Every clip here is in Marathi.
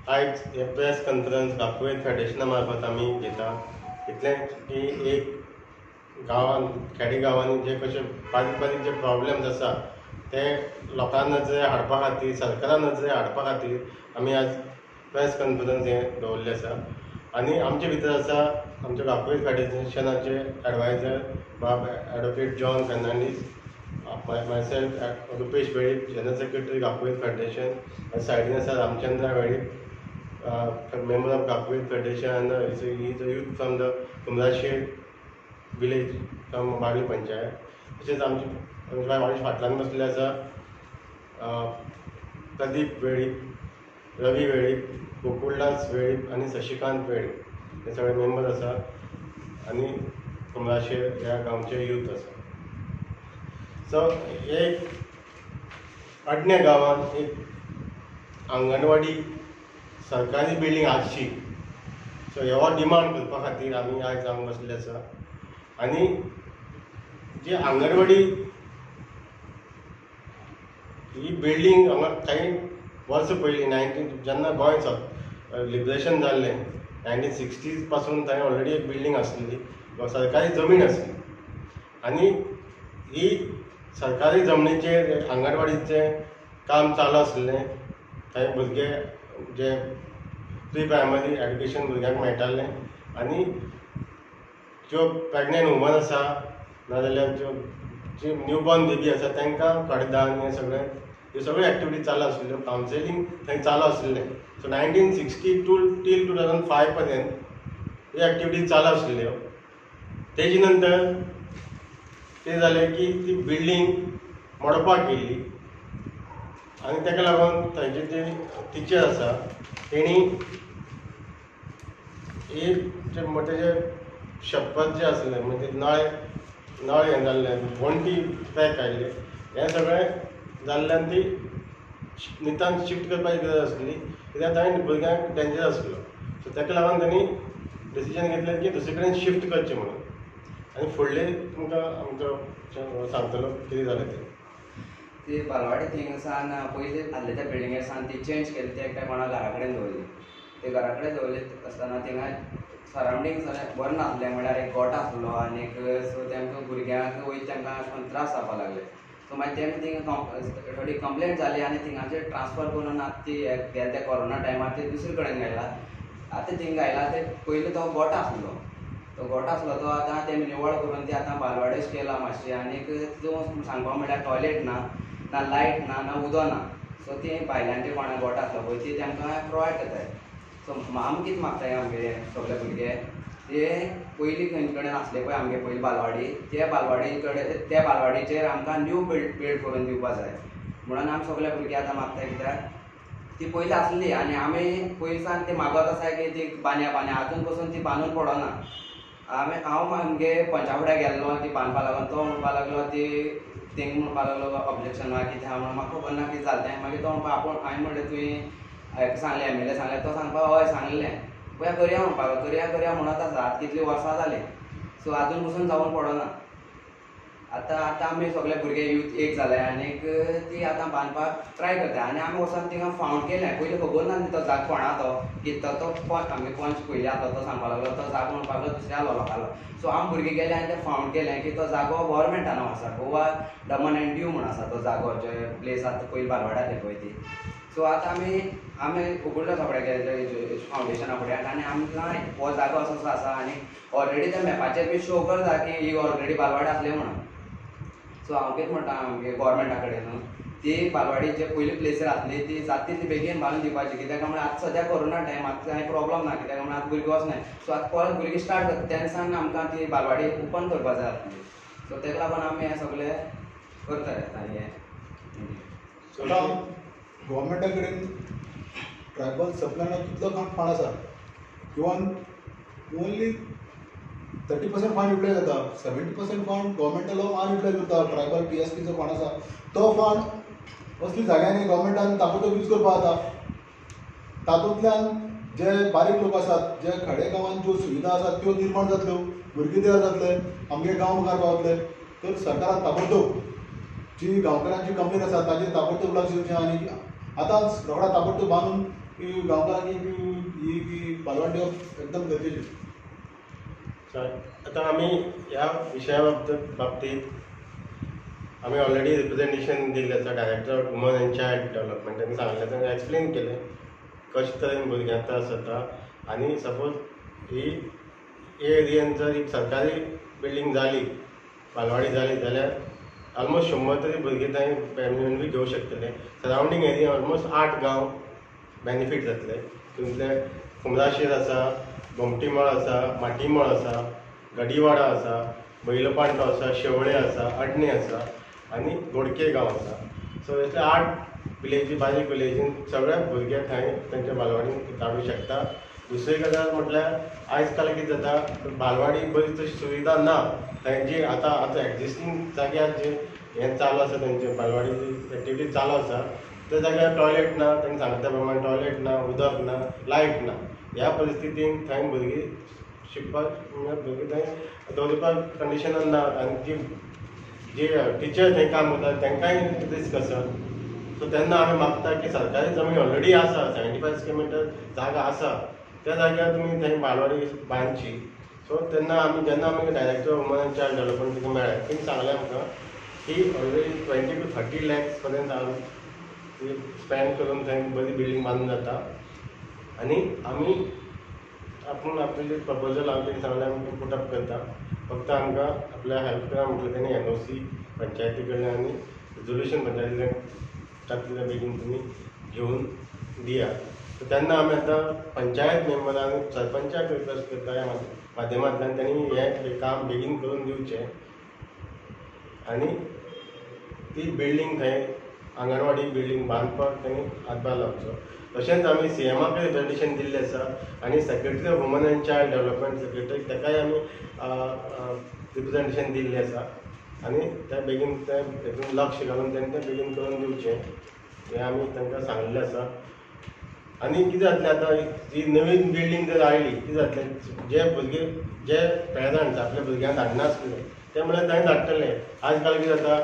आयज हे प्रेस कॉन्फरन्स काकूवेद फेडरेशना मार्फत आमी घेता. इतलें की एक गांवांत खेडे गांवांनी जे कशे बारीक बारीक जे प्रॉब्लेम्स आसा ते लोकां नजरे हाडपा खातीर, सरकारान नजरे हाडपा खातीर आमी आज प्रेस कॉन्फरन्स हें दवरल्लें आसा. आनी आमचे भितर आसा आमच्या काकूवेद फेडरेशनाचे एडवायजर बाब advocate John Fernandes, myself Rupesh Velip, general secretary काकूवेद फेडरेशन. सायडीन आसा Ramchandra Velip, member of Kakuvet Federation, and he is a youth from the Kumrashir village from Bagli Panchayat. तशेंच आमचे वाडीच्या फाटल्यान बसलेले आसा प्रदीप वेळीप, रवी वेळीप, गोकुळदास वेळीप आनी शशिकांत वेळीप. हे सगळे मेंबर आसा आनी कुमराशेर ह्या गांवचे यूथ आसा. सो एक अडण्या गांवांत एक आंगणवाडी सरकारी बिल्डींग आसची, सो ह्यो डिमांड करपा खातीर आमी आयज हांगा बसले आसा. आनी जी आंगणवाडी ही बिल्डींग हांगा काही वर्सां पयलीं जेन्ना गोंय लिबरेशन जाल्लें 1960s पासून थंय ऑलरेडी एक बिल्डींग आसलेली, सरकारी जमीन आसली. आनी ही सरकारी जमनीचेर आंगणवाडीचें काम चालू आसलें. थंय भुरगे जे प्री प्रायमरी एड्युकेशन भुरग्यांक मेळटालें आनी ज्यो प्रेग्नेंट वुमन आसा नाजाल्यार जी न्यूबॉर्न बेबी आसा तांकां कडधान हे सगळे एक्टिविटी चालू आशिल्ल्यो. कावन्सिलींग थंय चालू आशिल्लें. सो 1962 टील 2005 पर्यंत ही एक्टिविटी चालू आशिल्ल्यो. तेजे नंतर ते जालें की ती बिल्डींग मोडपाक येयली आनी ताका लागून थंयचे जे टिचर आसा तेणी तेजे शपथ जे आसलें म्हणजे नळ हें जाल्लें, वणटी पॅक आयिल्ले, हें सगळें जाल्ल्यान ती नितांत शिफ्ट करपाची गरज आसली कित्याक थंय भुरग्यांक डेंजर आसलो. सो ताका लागून तांणी डिसिजन घेतलें की दुसरे कडेन शिफ्ट करचें म्हणून. आनी फुडलें तुमकां आमचो सांगतलो कितें जालें तें. ती बालवाडी थिंगसान पयलीं आसले त्या बिल्डिंगेर सान ती चेंज केली, ती एकट्या कोणा घरा कडेन दवरली. ते घरा कडेन दवरली आसतना थिंगा सरावंडींग बरें नासलें, म्हळ्यार एक गोठ आसलो आनी सो तांकां भुरग्यांक वयर तांकां त्रास जावपा लागले. सो मागीर तेमी थिंगा थोडी कंप्लेंट जाली आनी थिंगाचेर ट्रान्सफर करून आतां ती गेले त्या कोरोना टायमार ते दुसरे कडेन घायला. आतां थिंगा घायला ते पयलीं तो गोठ आसलो, तो आतां तेमी निवळ करून ती आतां बालवाडीच केला मातशी. आनीक तितून सांगपा म्हळ्यार टॉयलेट ना लायट ना उदो ना. सो ती बायलांचे कोणा गोठ आसलो पळय ती तांकां प्रोवायड करताय. सो आमी कितें मागताय आमगे सगळे भुरगे ते पयलीं खंय कडेन आसले पळय आमगे पयलीं बालवाडी, त्या बालवाडीचेर आमकां न्यू बिल्ड करून दिवपा जाय म्हणून आमी सगळे भुरगे आतां मागताय. कित्याक ती पयलीं आसली आनी आमी पयलींसान ती मागत आसाय की ती बांदया आजून पसून ती बांदून पडना. हांव आमगे पंचा फुड्यान गेल्लो ती बांदपा लागून, तो म्हणपा लागलो ती थिंग म्हणपा लागलो ऑब्जेक्शन ना कितें आहा म्हणून म्हाका खबर ना कितें जालें तें. मागीर तो म्हणपा हांवें म्हणलें तुवें हेका सांगलें एमएलए सांगलें, तो सांगपा हय सांगलेलें पळया करया म्हणपा करया म्हणत आसा. आतां कितलीं वर्सां जालीं सो आजून पसून जावन पडना. आतां आमी सगळे भुरगे यूथ एक जाले आनीक ती आतां बांदपाक ट्राय करता. आनी आमी वचोन थिंगा फावंड केलें. पयलीं खबर ना तो जाग कोणा तो कितें तो पंच आमगे पंच पयलीं आसलो तो सांगपा लागलो तो जागो म्हणपा लागलो दुसऱ्या लोकालो. सो आमी भुरगे गेले आनी तें फावंड केलें की तो जागो गव्हर्मेंटान आसा, गोवा दमन एंड दीव म्हूण आसा तो जागो, जे प्लेस आतां पयलीं बालवाडी आसली पळय ती. सो आतां आमी उगडलो फुडें गेले फावंडेशना फुड्यान आनी आमकां हो जागो असो आसा आनी ऑलरेडी त्या मॅपाचेर बी शो करता की ही ऑलरेडी बालवाडी आसली म्हणून. सो हांव कितें म्हणटा आमगे गव्हर्मेंटा कडेन ती बालवाडी जे पयलीं प्लेसीर आसली ती जाता तितली बेगीन बांदून दिवपाची. कित्याक म्हळ्यार आतां सद्या कोरोना टायम, आतां कांय प्रॉब्लम ना कित्याक म्हळ्यार आतां भुरगीं वचनाय. सो आतां परत भुरगीं स्टार्ट करता तेन्ना सावन आमकां ती बालवाडी ओपन करपा जाय आसली. सो ताका लागून आमी हें सगळें करताय आतां हें. गव्हर्मेंटा कडेन ट्रायबल सप्लायनाक कितलो फंड आसा? इवन ओन्ली 30% फंड युटिलायज जाता, 70% फंड गव्हर्मेंटालो अनयुटिलायज उरता. ट्रायबल PSPचो फंड आसा तो फंड असली जाग्यांनी गव्हर्मेंटान ताबडतोब यूज करपा जाता. तातूंतल्यान जे बारीक लोक आसात, जे खडे गांवांत ज्यो सुविधा आसात त्यो निर्माण जातल्यो, भुरगीं तयार जातले, आमगे गांव मुखार पावतले. तर सरकारान ताबडतोब जी गांवकारांची कंप्लेन आसा ताचेर ताबडतोब लक्ष दिवचें आनी आतांच रोखडा ताबडतोब बांदून की गांवकार ही बालवाडी एकदम गरजेची. आता आम्ही या विषया बाबतीत आम्ही ऑलरेडी रिप्रेझेंटेशन दिल्लें आसा director of woman end child development. त्यांनी सांगलें, त्यांनी एक्सप्लेन केलें कशे तरेन भुरग्यांक त्रास जाता. आनी सपोज ही एरियेन जर एक सरकारी बिल्डींग जाली, बालवाडी जाली जाल्यार ऑलमोस्ट 100 तरी भुरगे थंय बेनिफीट घेवंक शकतले. सरावंडींग एरिया ऑलमोस्ट 8 गांव बेनिफीट जातले. तितूंतले कुमराशेर आसा, गोमटीमळ आसा, माटीमळ आसा, गडीवाडा आसा, बैलपांटो आसा, शेवळे आसा, अडणे आसा आनी गोडके गांव आसा. सो इतले 8 विलेजी, बारीक विलेजीन सगळे भुरगे थंय तांच्या बालवाडीन धाडूंक शकता. दुसरी गजाल म्हटल्यार आयज काल कितें जाता, बालवाडी बरी तशी सुविधा ना. तांची आतां एक्जिस्टींग जाग्यार जे हें चालू आसा, तेंचे बालवाडीची एक्टिविटी चालू आसा, त्या जाग्यार टॉयलेट ना. तांणी सांगता प्रमाणे टॉयलेट ना, उदक ना, लायट ना. ह्या परिस्थितीन थंय भुरगीं शिकपाक भुरगीं थंय दवरपाक कंडिशनान ना. आनी जे टिचर थंय काम करतात तांकांय रिस्क आसा. सो तेन्ना आमी मागता की सरकारी जमीन ऑलरेडी आसा, 75 स्क्वेअर मिटर जागा आसा, त्या जाग्यार तुमी थंय बालवाडी बांदची. सो तेन्ना जेन्ना आमी director of woman end child development तिका मेळ्ळे, तिणें सांगलें आमकां की ऑलरेडी 20 to 30 lakhs पर्यंत स्पेंड करून थंय बरी बिल्डींग बांदूंक जाता. आनी आमी आपूण आपले प्रपोजल हांव तेणी सांगलें आमी पुटअप करता. फक्त आमकां आपल्या हेल्प करा म्हटलें तेणी NOC पंचायती कडल्यान आनी रिजोल्युशन पंचायतींतल्यान जातले बेगीन तुमी घेवन दिया. सो तेन्ना आमी आतां पंचायत मेंबर आनी सरपंचाक रिक्वेस्ट करता ह्या माध्यमांतल्यान तेणी हें काम बेगीन करून दिवचें आनी ती बिल्डींग थंय आंगणवाडी बिल्डींग बांदपाक तेणी हातभार लावचो. तशेंच आमी CMाक रिप्रेझेंटेशन दिल्लें आसा आनी secretary of woman end child development secretary ताकाय आमी रिप्रेझेंटेशन दिल्लें आसा. आनी ते बेगीन ते हेतून लक्ष घालून तेणी तें बेगीन करून दिवचें हें आमी तांकां सांगलेलें आसा. आनी कितें जातलें आतां जी नवीन बिल्डींग जर आयली, कितें जातलें, जे भुरगे जे पेरंट्स आपल्या भुरग्यांक धाडनासले ते म्हळ्यार थंय धाडटले. आयज काल कितें जाता,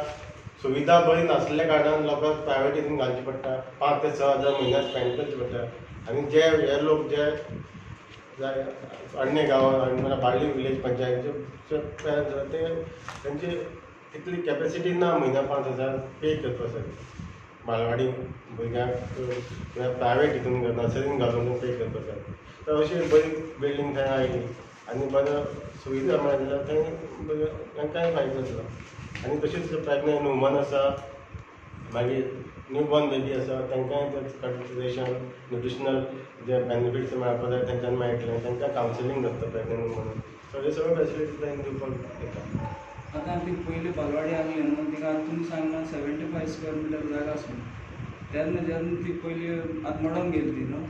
सुविधा बरी नासल्या कारणान लोकांक प्रायवेट हितून घालचें पडटा, 5 ते 6 हजार म्हयन्याक स्पेंड करचें पडटा. आनी जे हे लोक जे अडणे गांवांत म्हळ्यार बार्ली विलेज पंचायतीचे पेरंट्स आसा ते तेंची तितली कॅपेसिटी ना म्हयन्या 5 हजार पे करपासाठी बालवाडी भुरग्यांक प्रायवेट हितून नर्सरीन घालून पे करपासाठी. तर अशी बरी बिल्डींग थंय आयली आनी बरो सुविधा मेळ्ळी जाल्यार थंय तांकांय फायदो जातलो. आनी तशीच प्रेग्नंट वुमन आसा, मागीर न्यू बॉर्न बेबी आसा, तांकांय कन्सल्टेशन न्युट्रिशनल जे बेनिफिट्स मेळपा जाय तेंच्यान मेळटलें. तांकां कावन्सिलींग जाता प्रेग्नंट वुमन. सो हे सगळे फेसिलिटीज थंय दिवपाक येता. आतां ती पयली बालवाडी आहली न्हू, तिका तुमी सांगना 75 स्क्वेअर मिटर जागा आसूं. तेन्ना जेन्ना ती पयली आतां मडोवन गेली ती न्हू,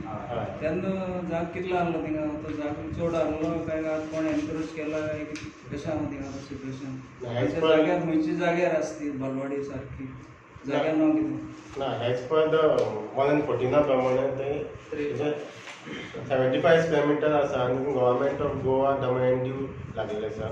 तेन्ना जाग कितलो आहलो थिंगा? तो जाग चड आहलो काय आतां कोण एनकरेज केला काय कशें आहा थिंगा सिच्युएशन? जाग्यार खंयची जाग्यार आसा ती बालवाडी सारकी जाग्यार नांव कितें? ना, एज पर द 114 प्रमाणे थंय 75 स्क्वेअर मिटर आसा आनी गव्हर्मेंट ऑफ गोवा WNDU लागलेलें आसा.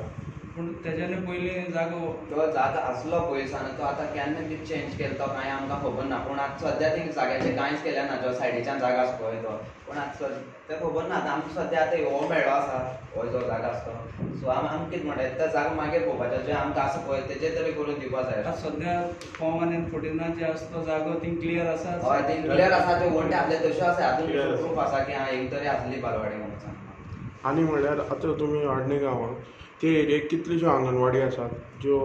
पूण तेज्यानी पयली जागो तो जागा आसलो पयसानो, तो आतां केन्ना कितें चेंज केलो तो कांय आमकां खबर ना. पूण आतां सद्या थिंग जाग्याचेर कांयच केलें ना. जो सायडीच्यान जागा आसा पळय तो, पूण आतां तें खबर ना. आतां आमकां सद्या आतां हो मेळ्ळो आसा, हो जो जागा आसा तो. सो आमी कितें म्हणटात तो जागो मागीर पळोवपाचो, जें आमकां आसा पळय तेजेर तरी करून दिवपा जाय. आतां सद्या फॉर्म आनी 14 जे आसा तो जागो थिंग क्लियर आसा? हय, थिंग क्लियर आसा. त्यो वणटी आसले तश्यो आसा. हातूंत प्रूफ आसा की हां एक तरी आसली बालवाडी म्हणून सांगता. आनी म्हणल्यार आतां तुमी अडणे गांवांत ते एरियेक कितल्योश्यो आंगणवाडी आसात ज्यो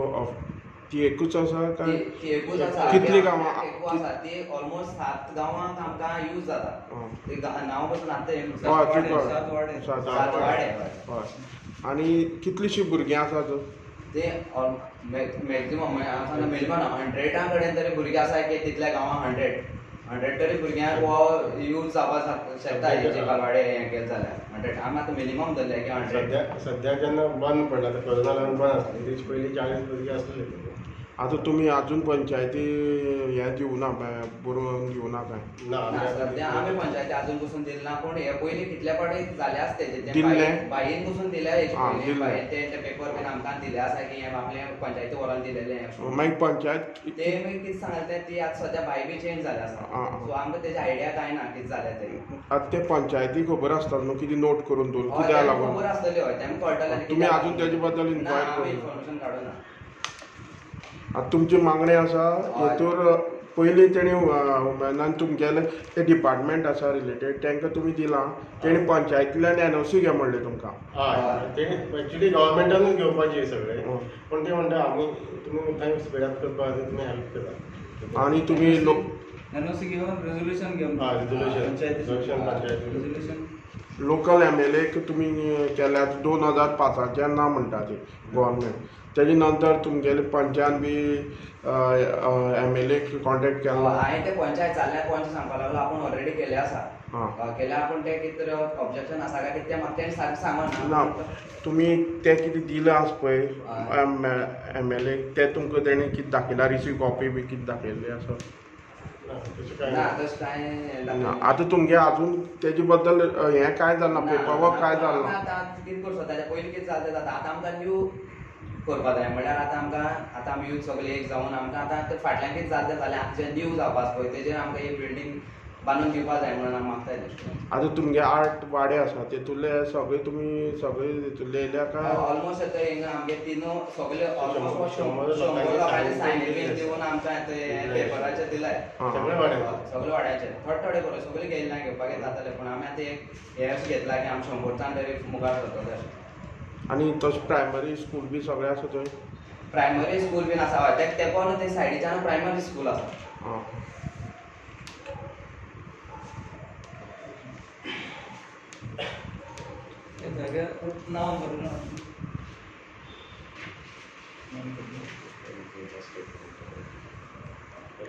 ती एकूच आसा काय ती एकूच आसा. कितली गांवां? एकू आसा ती ऑलमोस्ट 7 गांवांक आमकां यूज जाता. ते नांव पासून आतां सात वाडे. सात वाडे. हय. आनी कितलीशीं भुरगीं आसात? ते मॅक्झिमम मिनिमम 100 कडेन तरी भुरगीं आसा की तितल्या गांवांक 100 तरी भुरग्यांक हो यूज जावपाक शकता. हेजे बालवाडी हें केलें जाल्यार 100. आमी आतां मिनिमम धरलें की 100. सद्या जेन्ना बंद पडला, कोरोना लागून बंद आसली, तेजे पयलीं 40 भुरगीं आसलेले. आता तुम्ही अजून पंचायती हें दिवना बरोवन दिवना काय ना ना आमी सध्या आम्ही पंचायती अजून पासून दिले ना पण हे पयलीं कितल्या पाटी झाले असते दिल्ले? बाईन पासून दिल्या हेचे आं, पयलीं. दिल्ले. बाईन ते पेपर बीन आमकां दिले आसा की हे आपले पंचायती व्हरोन दिलेले मागीर पंचायत ते मागीर कितें सांगले ती आतां सध्या बाई बी चेंज जाल्या आं, आसा आं. सो आमकां तेजी आयडिया काय ना कितें जालें ते आता ते पंचायती खबर आसता न्हू कितें नोट करून दवरून हय, कित्याक तेंका लागून खबर आसतली हय तेंका कळटलें तुम्ही अजून तेजे बद्दल ना इन्क्वायर आमी करूं इन्फॉर्मेशन काडूना आता तुमची मागणी आसा हय. हेतूर पयलीं तेणी वुमॅनान तुमगेले ते डिपार्टमेंट आसा रिलेटेड तांकां तुमी दिलां तेणी पंचायतींतल्यान एनओसी घे म्हणलें तुमकां हय तेणी एक्चुली गव्हर्मेंटानूच घेवपाचे सगळे हं. पण ते म्हणटा आमी तुमी थंय स्पीडअप करपा खातीर तुमी हेल्प करा आनी तुमी एनओसी घेवन रेजोल्युशन घेवन हय रेजोल्युशन पंचायत रेजोल्युशन लोकल एमएलएक तुमी केल्यात 2005च्यान ना म्हणटा ती गव्हर्मेंट तेजे नंतर तुमगेले पंचान बी एमएलएक कॉन्टेक्ट केला हांवें ते पंचायत जाल्ल्यार पंच सांगपाक लागलो आपूण ऑलरेडी केले आसा हां केल्यार आपूण ते कितें तरी ऑब्जेक्शन आसा काय कितें तें म्हाका तेणी सारकें सांगना ना तुमी ते कितें दिलें आस पळय एमएलए ते तुमकां तेणी कितें दाखयला रिसीव कॉपी बी कितें दाखयल्ली आसा तशें काय ना ना तशें कांय ना दाखयना. आतां तुमगे अजून तेजे बद्दल हें काय जालना ना, पेपरवर्क काय आमी जालना आतां कितें करूं सोदता पयलीं कितें जालें जाता आतां आमकां न्यू करपा जाय म्हळ्यार आतां आमी यूथ सगळे एक जावन आमकां आतां फाटल्यान कितें जालें जाल्यार आमचें न्यू जावपा आसा पळय तेजेर आमकां एक बिल्डींग बांदून दिवपा जाय म्हणून हांव मागताय आतां तुमगे आर्ट वाडे आसा तेतूंतले सगळे तुमी सगळे तेतूंतले येयल्या काय ऑलमोस्ट आतां हिंगा आमगे तीनू सगळे ऑलमोस्ट शंबर शंबर लोकांनी सायन केली बीन आसा. दिवन आमकां आतां पेपराचेर दिलाय सगळे वाडे सगळे वाड्याचे थोडे थोडे करून सगळे घेयले ना घेवपाक जाताले पूण आमी आतां एक हें घेतला की आमी 100 तरी मुखार सरतले अशें आनी तशें प्रायमरी स्कूल बी सगळें आसा थंय प्रायमरी स्कूल बीन आसा हय ते कोण ते सायडीच्यान प्रायमरी स्कूल आसा आं त्या जाग्यार नांव बरोवन